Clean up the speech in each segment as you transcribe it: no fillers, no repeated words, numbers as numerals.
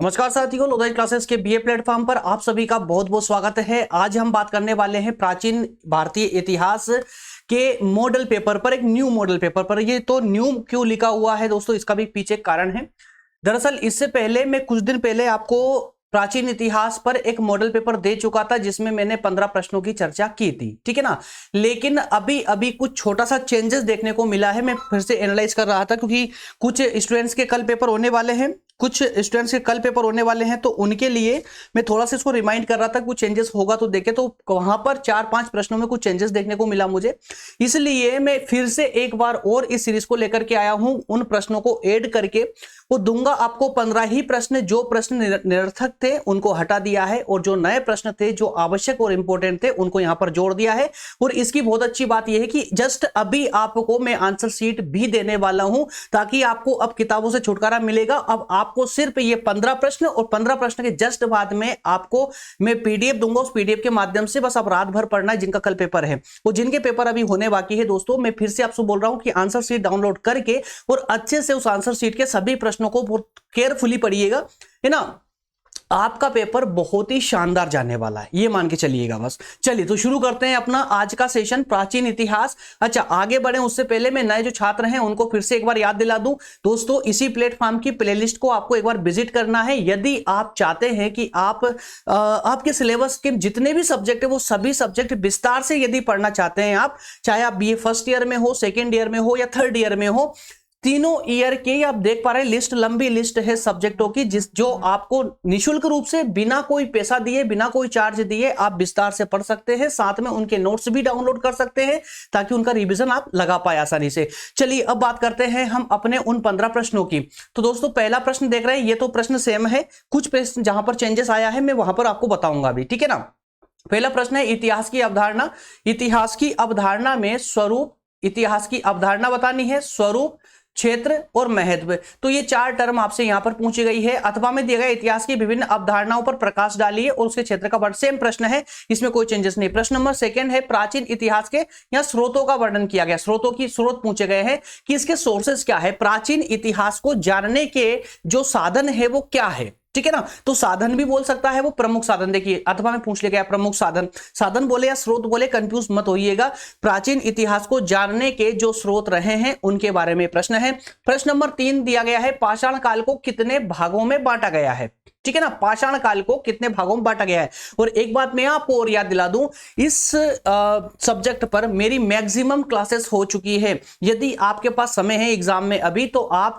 नमस्कार साथियों, लोधाई क्लासेस के बीए प्लेटफॉर्म पर आप सभी का बहुत बहुत स्वागत है। आज हम बात करने वाले हैं प्राचीन भारतीय इतिहास के मॉडल पेपर पर, एक न्यू मॉडल पेपर पर। ये तो न्यू क्यों लिखा हुआ है दोस्तों, इसका भी पीछे कारण है। दरअसल इससे पहले मैं कुछ दिन पहले आपको प्राचीन इतिहास पर एक मॉडल पेपर दे चुका था जिसमें मैंने 15 प्रश्नों की चर्चा की थी, ठीक है ना। लेकिन अभी अभी कुछ छोटा सा चेंजेस देखने को मिला है। मैं फिर से एनालाइज कर रहा था क्योंकि कुछ स्टूडेंट्स के कल पेपर होने वाले हैं, तो उनके लिए मैं थोड़ा सा इसको रिमाइंड कर रहा था। कुछ चेंजेस होगा तो देखे, तो वहां पर 4-5 प्रश्नों में कुछ चेंजेस देखने को मिला मुझे। इसलिए मैं फिर से एक बार और इस सीरीज को लेकर के आया हूं। उन प्रश्नों को ऐड करके वो दूंगा आपको 15 ही प्रश्न। जो प्रश्न निरर्थक थे उनको हटा दिया है और जो नए प्रश्न थे, जो आवश्यक और इंपॉर्टेंट थे, उनको यहां पर जोड़ दिया है। और इसकी बहुत अच्छी बात यह है कि जस्ट अभी आपको मैं आंसर शीट भी देने वाला हूं, ताकि आपको अब किताबों से छुटकारा मिलेगा। अब आपको सिर्फ ये 15 प्रश्न और 15 प्रश्न के जस्ट बाद में आपको मैं पीडीएफ दूंगा। उस पीडीएफ के माध्यम से बस आप रात भर पढ़ना है। जिनका कल पेपर है, वो जिनके पेपर अभी होने बाकी है दोस्तों, मैं फिर से आपसे बोल रहा हूं कि आंसर शीट डाउनलोड करके और अच्छे से उस आंसर शीट के सभी प्रश्नों को बहुत केयरफुली पढ़िएगा, है ना। आपका पेपर बहुत ही शानदार जाने वाला है, ये मान के चलिएगा बस। चलिए तो शुरू करते हैं अपना आज का सेशन, प्राचीन इतिहास। अच्छा, आगे बढ़े उससे पहले मैं नए जो छात्र हैं उनको फिर से एक बार याद दिला दूं दोस्तों, इसी प्लेटफॉर्म की प्लेलिस्ट को आपको एक बार विजिट करना है। यदि आप चाहते हैं कि आपके सिलेबस के जितने भी सब्जेक्ट है वो सभी सब्जेक्ट विस्तार से यदि पढ़ना चाहते हैं आप, चाहे आप बीए फर्स्ट ईयर में हो, सेकेंड ईयर में हो या थर्ड ईयर में हो, तीनों ईयर की आप देख पा रहे हैं लिस्ट, लंबी लिस्ट है सब्जेक्टों की, जो आपको निशुल्क रूप से बिना कोई पैसा दिए, बिना कोई चार्ज दिए आप विस्तार से पढ़ सकते हैं। साथ में उनके नोट्स भी डाउनलोड कर सकते हैं ताकि उनका रिवीजन आप लगा पाए आसानी से। चलिए अब बात करते हैं हम अपने उन 15 प्रश्नों की। तो दोस्तों पहला प्रश्न देख रहे हैं, ये तो प्रश्न सेम है, कुछ प्रश्न जहां पर चेंजेस आया है मैं वहां पर आपको बताऊंगा अभी, ठीक है ना। पहला प्रश्न है इतिहास की अवधारणा। इतिहास की अवधारणा में स्वरूप, इतिहास की अवधारणा बतानी है, स्वरूप, क्षेत्र और महत्व। तो ये 4 टर्म आपसे यहां पर पूछी गई है। अथवा में दिया गया इतिहास की विभिन्न अवधारणाओं पर प्रकाश डालिए और उसके क्षेत्र का वर्णन। सेम प्रश्न है, इसमें कोई चेंजेस नहीं। प्रश्न नंबर 2 है प्राचीन इतिहास के यहाँ स्रोतों का वर्णन किया गया। स्रोत पूछे गए हैं कि इसके सोर्सेस क्या है, प्राचीन इतिहास को जानने के जो साधन है वो क्या है, ठीक है ना। तो साधन भी बोल सकता है वो, प्रमुख साधन। देखिए अथवा में पूछ लिया गया प्रमुख साधन, साधन बोले या स्रोत बोले कंफ्यूज मत होइएगा। प्राचीन इतिहास को जानने के जो स्रोत रहे हैं उनके बारे में प्रश्न है। प्रश्न नंबर 3 दिया गया है पाषाण काल को कितने भागों में बांटा गया है, ठीक है ना। पाषाण काल को कितने भागों में बांटा गया है। और एक बात मैं आपको और याद दिला दूं, इस सब्जेक्ट पर मेरी मैक्सिमम क्लासेस हो चुकी है। यदि आपके पास समय है एग्जाम में अभी, तो आप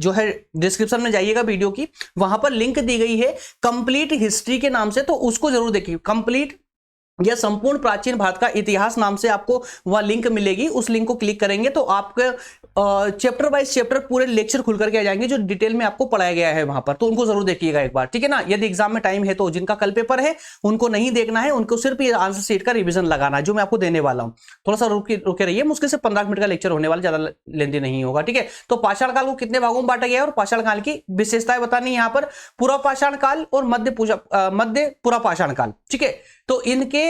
जो है डिस्क्रिप्शन में जाइएगा वीडियो की, वहां पर लिंक दी गई है कंप्लीट हिस्ट्री के नाम से, तो उसको जरूर देखिए। कंप्लीट या संपूर्ण प्राचीन भारत का इतिहास नाम से आपको वह लिंक मिलेगी। उस लिंक को क्लिक करेंगे तो आपके चैप्टर बाय चैप्टर पूरे लेक्चर खुल करके आ जाएंगे जो डिटेल में आपको पढ़ाया गया है वहां पर, तो उनको जरूर देखिएगा एक बार, ठीक है ना। यदि एग्जाम में टाइम है तो, जिनका कल पेपर है उनको नहीं देखना है, उनको सिर्फ ये आंसर शीट का रिवीजन लगाना है जो मैं आपको देने वाला हूं। थोड़ा सा रुके रहिए, मुश्किल से 15 मिनट का लेक्चर होने वाला, ज्यादा लेंथी नहीं होगा, ठीक है। तो पाषाण काल को कितने भागों में बांटा गया है और पाषाण काल की विशेषताएं बतानी यहाँ पर, पूरा पाषाण काल और मध्य पूरा पाषाण काल, ठीक है। तो इनके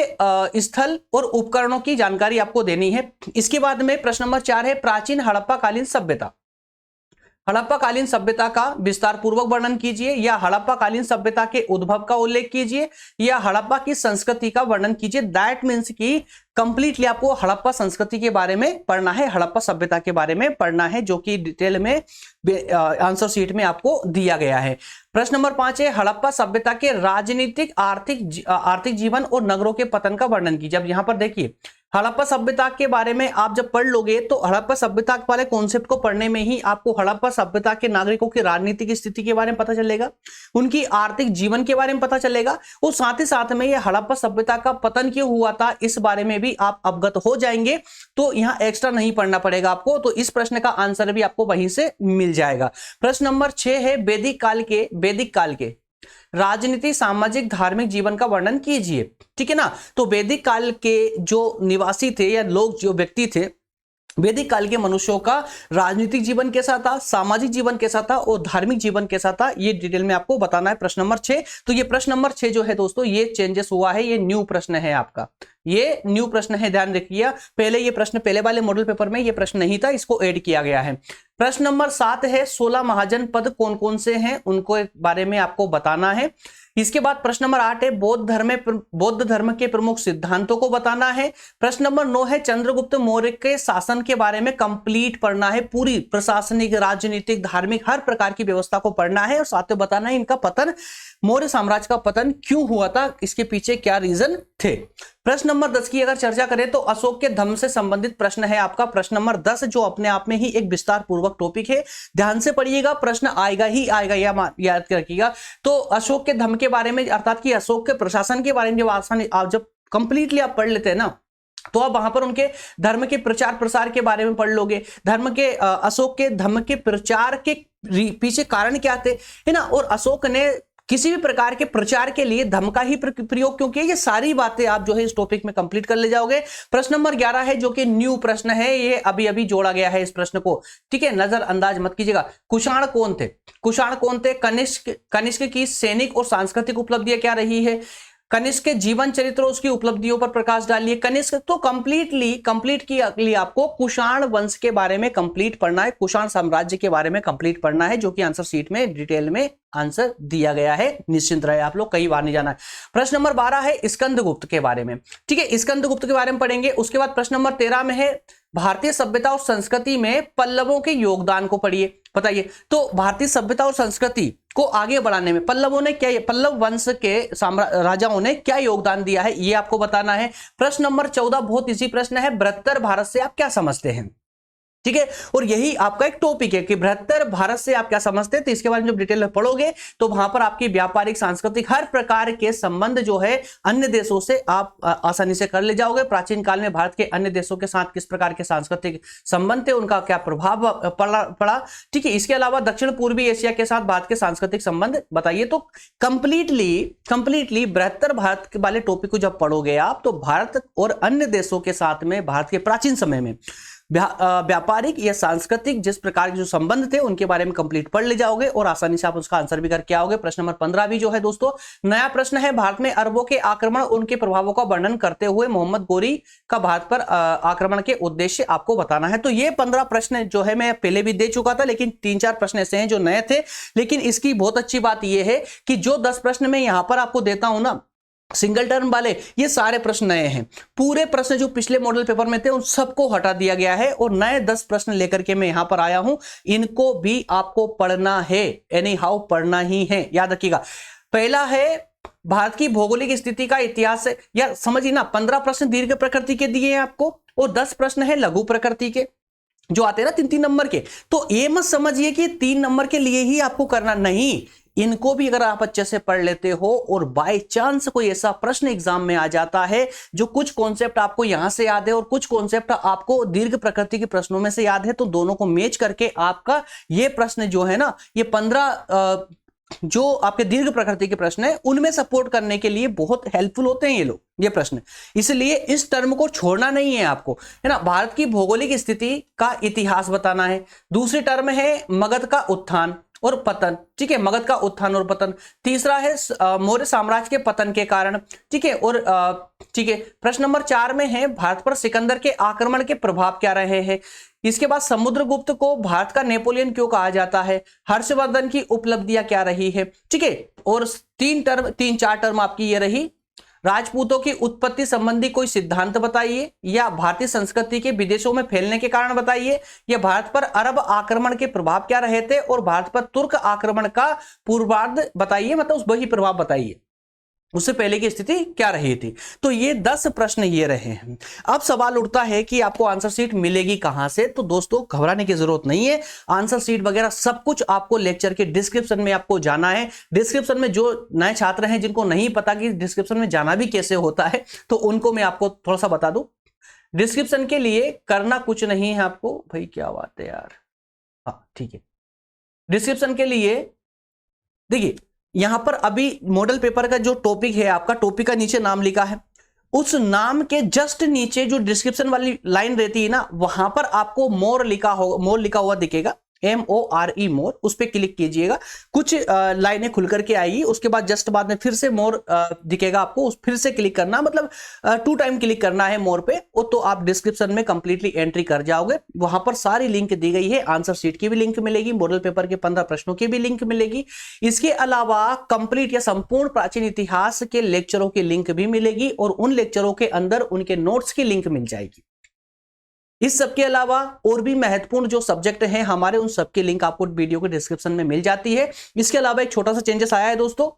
स्थल और उपकरणों की जानकारी आपको देनी है। इसके बाद में प्रश्न नंबर 4 है प्राचीन हड़प्पा कालीन सभ्यता। हड़प्पा कालीन सभ्यता का विस्तार पूर्वक वर्णन कीजिए, या हड़प्पा कालीन सभ्यता के उद्भव का उल्लेख कीजिए, या हड़प्पा की संस्कृति का वर्णन कीजिए। दैट मीन्स कि कंप्लीटली आपको हड़प्पा संस्कृति के बारे में पढ़ना है, हड़प्पा सभ्यता के बारे में पढ़ना है, जो कि डिटेल में आंसर शीट में आपको दिया गया है। प्रश्न नंबर 5 है हड़प्पा सभ्यता के राजनीतिक, आर्थिक जीवन और नगरों के पतन का वर्णन कीजिए। अब यहां पर देखिए, हड़प्पा सभ्यता के बारे में आप जब पढ़ लोगे तो हड़प्पा सभ्यता वाले कॉन्सेप्ट को पढ़ने में ही आपको हड़प्पा सभ्यता के नागरिकों की राजनीतिक स्थिति के बारे में पता चलेगा, उनकी आर्थिक जीवन के बारे में पता चलेगा, और साथ ही साथ में ये हड़प्पा सभ्यता का पतन क्यों हुआ था इस बारे में भी आप अवगत हो जाएंगे। तो यहां एक्स्ट्रा नहीं पढ़ना पड़ेगा आपको, तो इस प्रश्न का आंसर भी आपको वहीं से मिल जाएगा। प्रश्न नंबर 6 है वैदिक काल के राजनीति, सामाजिक, धार्मिक जीवन का वर्णन कीजिए, ठीक है ना। तो वैदिक काल के जो निवासी थे या लोग, जो व्यक्ति थे, वैदिक काल के मनुष्यों का राजनीतिक जीवन कैसा था, सामाजिक जीवन कैसा था और धार्मिक जीवन कैसा था, ये डिटेल में आपको बताना है। प्रश्न नंबर 6, तो ये प्रश्न नंबर 6 जो है दोस्तों, ये चेंजेस हुआ है, ये न्यू प्रश्न है आपका, ये न्यू प्रश्न है, ध्यान रखिए। पहले ये प्रश्न पहले वाले मॉडल पेपर में ये प्रश्न नहीं था, इसको ऐड किया गया है। प्रश्न नंबर 7 है 16 महाजन पद कौन कौन से हैं, उनको एक बारे में आपको बताना है। इसके बाद प्रश्न नंबर 8 है बौद्ध धर्म के प्रमुख सिद्धांतों को बताना है। प्रश्न नंबर 9 है चंद्रगुप्त मौर्य के शासन के बारे में कंप्लीट पढ़ना है, पूरी प्रशासनिक, राजनीतिक, धार्मिक हर प्रकार की व्यवस्था को पढ़ना है और साथ में बताना है इनका पतन, मौर्य साम्राज्य का पतन क्यों हुआ था, इसके पीछे क्या रीजन थे। प्रश्न नंबर 10 की अगर चर्चा करें तो अशोक के धम्म से संबंधित प्रश्न है आपका प्रश्न नंबर 10, जो अपने आप में ही एक विस्तार पूर्वक टॉपिक है। ध्यान से पढ़िएगा, प्रश्न आएगा ही आएगा, याद रखिएगा। तो अशोक के धम्म के बारे में, अर्थात कि अशोक के प्रशासन के बारे में जब कंप्लीटली आप पढ़ लेते हैं ना, तो आप वहां पर उनके धर्म के प्रचार प्रसार के बारे में पढ़ लोगे। धर्म के अशोक के धम्म के प्रचार के पीछे कारण क्या थे, है ना, और अशोक ने किसी भी प्रकार के प्रचार के लिए धर्म का ही प्रयोग क्यों किया, ये सारी बातें आप जो है इस टॉपिक में कंप्लीट कर ले जाओगे। प्रश्न नंबर 11 है जो कि न्यू प्रश्न है, ये अभी अभी जोड़ा गया है इस प्रश्न को, ठीक है, नजरअंदाज मत कीजिएगा। कुषाण कौन थे, कुषाण कौन थे, कनिष्क की सैनिक और सांस्कृतिक उपलब्धियां क्या रही है, कनिष्क के जीवन चरित्र उसकी उपलब्धियों पर प्रकाश डालिए। कनिष्क तो कंप्लीट की आपको कुषाण वंश के बारे में कंप्लीट पढ़ना है, कुषाण साम्राज्य के बारे में कंप्लीट पढ़ना है, जो कि आंसर शीट में डिटेल में आंसर दिया गया है, निश्चिंत रहे आप लोग, कई बार नहीं जाना है। प्रश्न नंबर 12 है स्कंदगुप्त के बारे में, ठीक है, स्कंदगुप्त के बारे में पढ़ेंगे। उसके बाद प्रश्न नंबर 13 में है भारतीय सभ्यता और संस्कृति में पल्लवों के योगदान को पढ़िए, बताइए। तो भारतीय सभ्यता और संस्कृति को आगे बढ़ाने में पल्लवों ने क्या, पल्लव वंश के राजाओं ने क्या योगदान दिया है, ये आपको बताना है। प्रश्न नंबर 14 बहुत इजी प्रश्न है, बृहत्तर भारत से आप क्या समझते हैं, ठीक है, और यही आपका एक टॉपिक है कि बृहत्तर भारत से आप क्या समझते हैं। तो इसके बारे में जब डिटेल में पढ़ोगे तो वहां पर आपकी व्यापारिक, सांस्कृतिक हर प्रकार के संबंध जो है अन्य देशों से आप आसानी से कर ले जाओगे। प्राचीन काल में भारत के अन्य देशों के साथ किस प्रकार के सांस्कृतिक संबंध थे, उनका क्या प्रभाव पड़ा, ठीक है। इसके अलावा दक्षिण पूर्वी एशिया के साथ भारत के सांस्कृतिक संबंध बताइए। तो कंप्लीटली बृहत्तर भारत के वाले टॉपिक को जब पढ़ोगे आप, तो भारत और अन्य देशों के साथ में भारत के प्राचीन समय में व्यापारिक या सांस्कृतिक जिस प्रकार के जो संबंध थे उनके बारे में कंप्लीट पढ़ ले जाओगे और आसानी से आप उसका आंसर भी करके आओगे। प्रश्न नंबर 15 भी जो है दोस्तों नया प्रश्न है, भारत में अरबों के आक्रमण, उनके प्रभावों का वर्णन करते हुए मोहम्मद गोरी का भारत पर आक्रमण के उद्देश्य आपको बताना है। तो ये 15 प्रश्न जो है मैं पहले भी दे चुका था, लेकिन 3-4 प्रश्न ऐसे हैं जो नए थे। लेकिन इसकी बहुत अच्छी बात यह है कि जो 10 प्रश्न मैं यहां पर आपको देता हूं ना, सिंगल टर्म वाले, ये सारे प्रश्न नए हैं। पूरे प्रश्न जो पिछले मॉडल पेपर में थे उन सबको हटा दिया गया है और नए 10 प्रश्न लेकर के मैं यहां पर आया हूं। इनको भी आपको पढ़ना है, एनी हाउ पढ़ना ही है, याद रखिएगा। पहला है भारत की भौगोलिक स्थिति का इतिहास, या समझिए ना, 15 प्रश्न दीर्घ प्रकृति के दिए हैं आपको और 10 प्रश्न है लघु प्रकृति के, जो आते हैं ना 3-3 नंबर के। तो ये मत समझिए कि 3 नंबर के लिए ही आपको करना, नहीं, इनको भी अगर आप अच्छे से पढ़ लेते हो और बाय चांस कोई ऐसा प्रश्न एग्जाम में आ जाता है जो कुछ कॉन्सेप्ट आपको यहां से याद है और कुछ कॉन्सेप्ट आपको दीर्घ प्रकृति के प्रश्नों में से याद है, तो दोनों को मैच करके आपका ये प्रश्न जो है ना, ये 15 जो आपके दीर्घ प्रकृति के प्रश्न है उनमें सपोर्ट करने के लिए बहुत हेल्पफुल होते हैं ये लोग, ये प्रश्न। इसलिए इस टर्म को छोड़ना नहीं है आपको, है ना। भारत की भौगोलिक स्थिति का इतिहास बताना है। दूसरी टर्म है मगध का उत्थान और पतन, ठीक है, मगध का उत्थान और पतन। तीसरा है मौर्य साम्राज्य के पतन के कारण, ठीक है, और ठीक है। प्रश्न नंबर 4 में है भारत पर सिकंदर के आक्रमण के प्रभाव क्या रहे हैं। इसके बाद समुद्रगुप्त को भारत का नेपोलियन क्यों कहा जाता है, हर्षवर्धन की उपलब्धियां क्या रही है, ठीक है। और 3-4 टर्म आपकी ये रही, राजपूतों की उत्पत्ति संबंधी कोई सिद्धांत बताइए, या भारतीय संस्कृति के विदेशों में फैलने के कारण बताइए, या भारत पर अरब आक्रमण के प्रभाव क्या रहे थे, और भारत पर तुर्क आक्रमण का पूर्वार्ध बताइए, मतलब वही प्रभाव बताइए, उससे पहले की स्थिति क्या रही थी। तो ये 10 प्रश्न ये रहे हैं। अब सवाल उठता है कि आपको आंसर शीट मिलेगी कहां से। तो दोस्तों घबराने की जरूरत नहीं है, आंसर शीट वगैरह सब कुछ आपको लेक्चर के डिस्क्रिप्शन में आपको जाना है। डिस्क्रिप्शन में जो नए छात्र हैं जिनको नहीं पता कि डिस्क्रिप्शन में जाना भी कैसे होता है, तो उनको मैं आपको थोड़ा सा बता दूं। डिस्क्रिप्शन के लिए करना कुछ नहीं है आपको, भाई क्या बात है यार, हाँ ठीक है। डिस्क्रिप्शन के लिए देखिए, यहां पर अभी मॉडल पेपर का जो टॉपिक है, आपका टॉपिक का नीचे नाम लिखा है, उस नाम के जस्ट नीचे जो डिस्क्रिप्शन वाली लाइन रहती है ना, वहां पर आपको मोर लिखा हुआ दिखेगा, MORE मोर, उस पर क्लिक कीजिएगा। कुछ लाइनें खुल करके आएगी, उसके बाद जस्ट बाद में फिर से मोर दिखेगा आपको, फिर से क्लिक करना, मतलब 2 टाइम क्लिक करना है मोर पे, तो आप डिस्क्रिप्शन में कंप्लीटली एंट्री कर जाओगे। वहां पर सारी लिंक दी गई है, आंसर शीट की भी लिंक मिलेगी, मॉडल पेपर के 15 प्रश्नों की भी लिंक मिलेगी। इसके अलावा कंप्लीट या संपूर्ण प्राचीन इतिहास के लेक्चरों की लिंक भी मिलेगी और उन लेक्चरों के अंदर उनके नोट्स की लिंक मिल जाएगी। इस सब के अलावा और भी महत्वपूर्ण जो सब्जेक्ट हैं हमारे, उन सब की लिंक आपको वीडियो के डिस्क्रिप्शन में मिल जाती है। इसके अलावा एक छोटा सा चेंजेस आया है दोस्तों,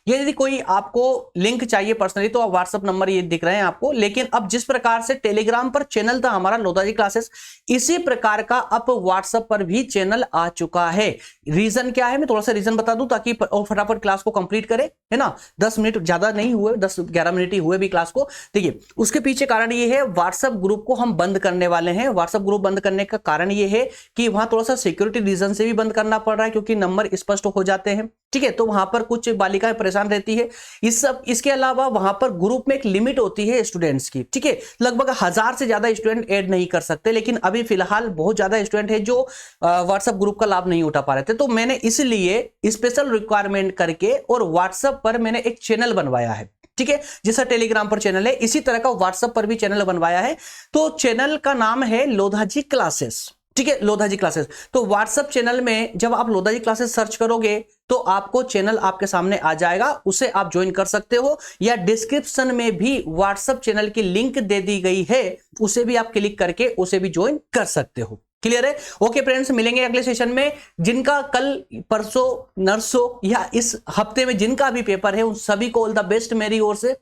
ये यदि कोई आपको लिंक चाहिए पर्सनली तो आप व्हाट्सएप नंबर ये दिख रहे हैं आपको, लेकिन अब जिस प्रकार से टेलीग्राम पर चैनल था हमारा लोधाजी क्लासेस, इसी प्रकार का अब व्हाट्सएप पर भी चैनल आ चुका है। रीजन क्या है, मैं थोड़ा सा रीजन बता दूं ताकि फटाफट क्लास को कंप्लीट करें, है ना। 10 मिनट ज्यादा नहीं हुए, 10-11 मिनट ही हुए भी क्लास को। देखिए उसके पीछे कारण ये है, व्हाट्सएप ग्रुप को हम बंद करने वाले हैं। व्हाट्सएप ग्रुप बंद करने का कारण ये है कि वहां थोड़ा सा सिक्योरिटी रीजन से भी बंद करना पड़ रहा है, क्योंकि नंबर स्पष्ट हो जाते हैं, ठीक है। तो वहां पर कुछ बालिकाएं परेशान रहती है। इसके अलावा वहां पर ग्रुप में एक लिमिट होती है स्टूडेंट्स की, ठीक है। लगभग 1000 से ज्यादा स्टूडेंट ऐड नहीं कर सकते, लेकिन अभी फिलहाल बहुत ज्यादा स्टूडेंट है जो व्हाट्सएप ग्रुप का लाभ नहीं उठा पा रहे थे, तो मैंने इसलिए स्पेशल रिक्वायरमेंट करके और व्हाट्सएप पर मैंने एक चैनल बनवाया है, ठीक है। जैसा टेलीग्राम पर चैनल है, इसी तरह का व्हाट्सएप पर भी चैनल बनवाया है। तो चैनल का नाम है लोधाजी क्लासेस, ठीक है, लोधाजी क्लासेस। तो व्हाट्सएप चैनल में जब आप लोधाजी क्लासेस सर्च करोगे तो आपको चैनल आपके सामने आ जाएगा, उसे आप ज्वाइन कर सकते हो, या डिस्क्रिप्शन में भी व्हाट्सएप चैनल की लिंक दे दी गई है, उसे भी आप क्लिक करके उसे भी ज्वाइन कर सकते हो। क्लियर है? ओके फ्रेंड्स, मिलेंगे अगले सेशन में। जिनका कल, परसों, नरसों या इस हफ्ते में जिनका भी पेपर है, उन सभी को ऑल द बेस्ट मेरी ओर से।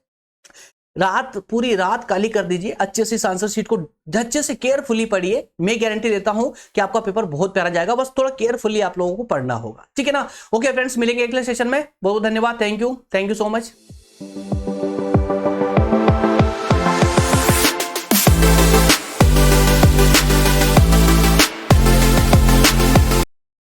पूरी रात काली कर दीजिए, अच्छे से आंसर शीट को अच्छे से केयरफुली पढ़िए। मैं गारंटी देता हूं कि आपका पेपर बहुत प्यारा जाएगा, बस थोड़ा केयरफुली आप लोगों को पढ़ना होगा, ठीक है ना। ओके फ्रेंड्स, मिलेंगे अगले सेशन में। बहुत बहुत धन्यवाद, थैंक यू सो मच।